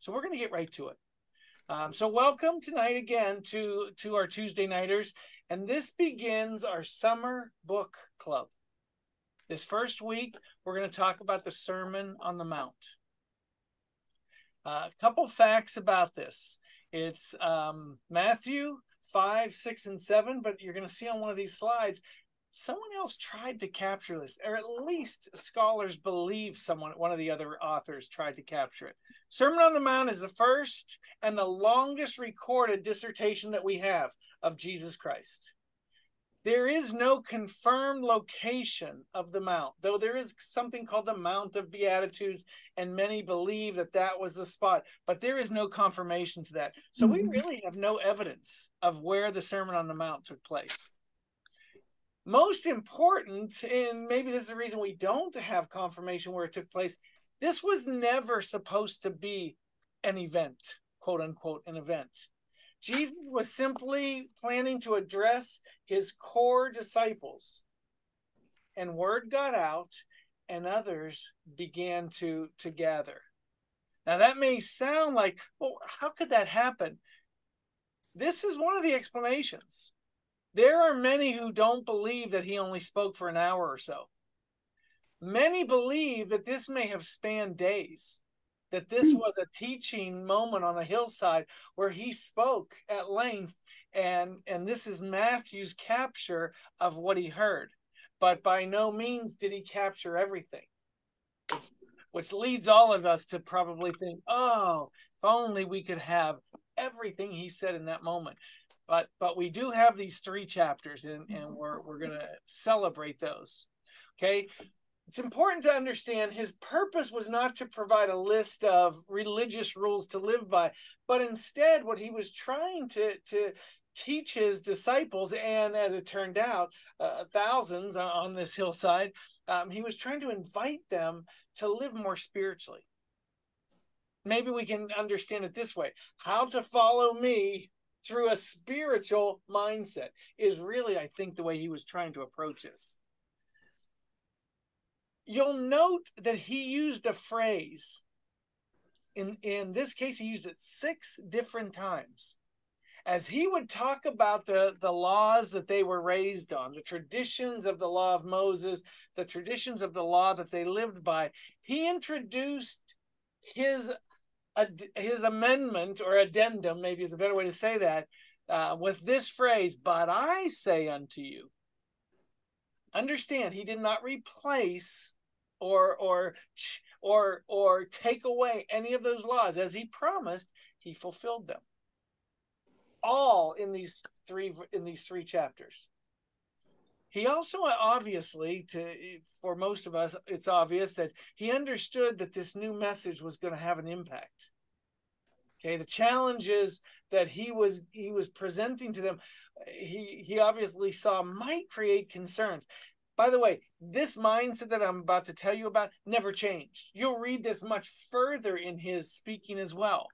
So we're going to get right to it. So welcome tonight again to our Tuesday Nighters. And this begins our summer book club. This first week, we're going to talk about the Sermon on the Mount. A couple facts about this. It's Matthew 5, 6, and 7, but you're going to see on one of these slides, someone else tried to capture this, or at least scholars believe one of the other authors tried to capture it. Sermon on the Mount is the first and the longest recorded dissertation that we have of Jesus Christ. There is no confirmed location of the Mount, though there is something called the Mount of Beatitudes, and many believe that that was the spot, but there is no confirmation to that. So we really have no evidence of where the Sermon on the Mount took place. Most important, and maybe this is the reason we don't have confirmation where it took place, this was never supposed to be an event, quote unquote, an event. Jesus was simply planning to address his core disciples, and word got out and others began to gather. Now that may sound like, well, how could that happen? This is one of the explanations. There are many who don't believe that he only spoke for an hour or so. Many believe that this may have spanned days, that this was a teaching moment on a hillside where he spoke at length, and this is Matthew's capture of what he heard. But by no means did he capture everything, which leads all of us to probably think, oh, if only we could have everything he said in that moment. But we do have these 3 chapters, and we're going to celebrate those. Okay, it's important to understand his purpose was not to provide a list of religious rules to live by, but instead what he was trying to teach his disciples, and as it turned out, thousands on this hillside, he was trying to invite them to live more spiritually. Maybe we can understand it this way: how to follow me through a spiritual mindset is really, I think, the way he was trying to approach this. You'll note that he used a phrase. In this case, he used it 6 different times. As he would talk about the laws that they were raised on, the traditions of the law of Moses, the traditions of the law that they lived by, he introduced his amendment, or addendum, maybe is a better way to say that, with this phrase, "But I say unto you." Understand, he did not replace or take away any of those laws. As he promised, he fulfilled them all in these three chapters. He also, obviously, for most of us, it's obvious that he understood that this new message was going to have an impact. Okay, the challenges that he was presenting to them, he obviously saw might create concerns. By the way, this mindset that I'm about to tell you about never changed. You'll read this much further in his speaking as well.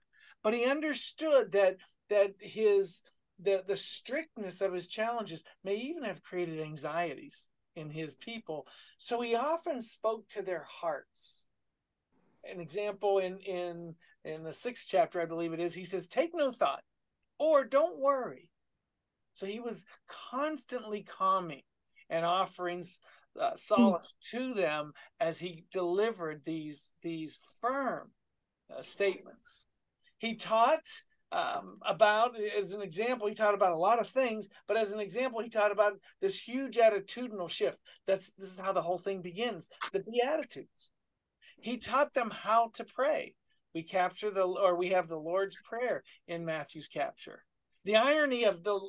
But he understood that the strictness of his challenges may even have created anxieties in his people. So he often spoke to their hearts. An example in the 6th chapter, I believe it is, he says, "Take no thought," or "Don't worry." So he was constantly calming and offering solace to them as he delivered these firm statements. He taught about, as an example, he taught about a lot of things, but as an example, he taught about this huge attitudinal shift. This is how the whole thing begins, the Beatitudes. He taught them how to pray. We have the Lord's Prayer in Matthew's capture. The irony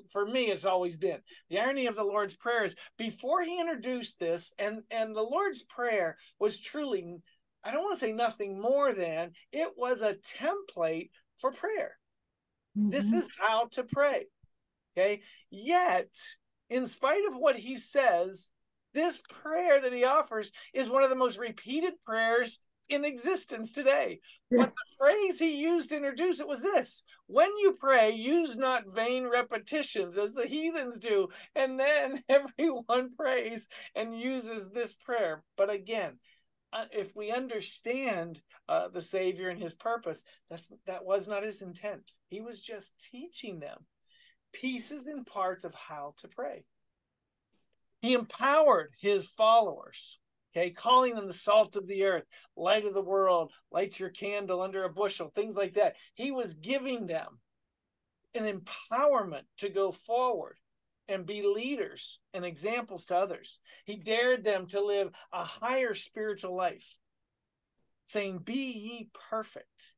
for me, it's always been, the irony of the Lord's Prayer is, before he introduced this, and the Lord's Prayer was truly, I don't want to say nothing more than, it was a template for prayer. This is how to pray. Okay. Yet, in spite of what he says, this prayer that he offers is one of the most repeated prayers in existence today. But the phrase he used to introduce it was this: "When you pray, use not vain repetitions as the heathens do." And then everyone prays and uses this prayer. But again, if we understand the Savior and his purpose, that was not his intent. He was just teaching them pieces and parts of how to pray. He empowered his followers, okay, calling them the salt of the earth, light of the world, light your candle under a bushel, things like that. He was giving them an empowerment to go forward and be leaders and examples to others. He dared them to live a higher spiritual life, saying, "Be ye perfect."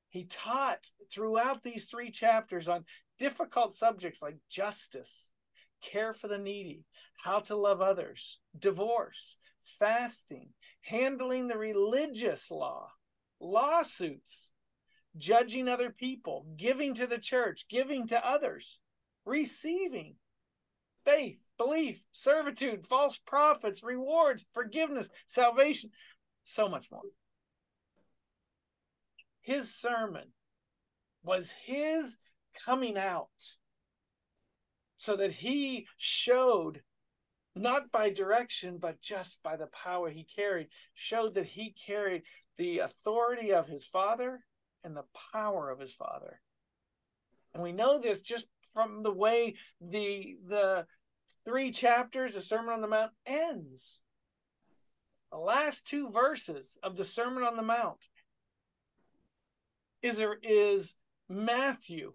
He taught throughout these 3 chapters on difficult subjects like justice, care for the needy, how to love others, divorce, fasting, handling the religious law, lawsuits, judging other people, giving to the church, giving to others, receiving, faith, belief, servitude, false prophets, rewards, forgiveness, salvation, so much more. His sermon was his coming out so that he showed, not by direction, but just by the power he carried, showed that he carried the authority of his Father and the power of his Father. And we know this just from the way the 3 chapters, the Sermon on the Mount, ends. The last 2 verses of the Sermon on the Mount is Matthew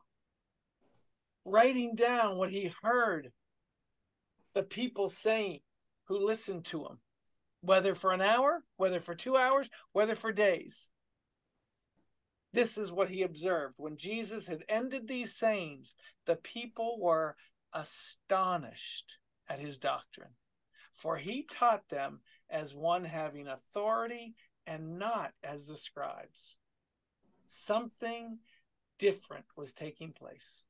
writing down what he heard the people saying who listened to him, whether for an hour, whether for 2 hours, whether for days. This is what he observed. When Jesus had ended these sayings, the people were astonished at his doctrine, for he taught them as one having authority and not as the scribes. Something different was taking place.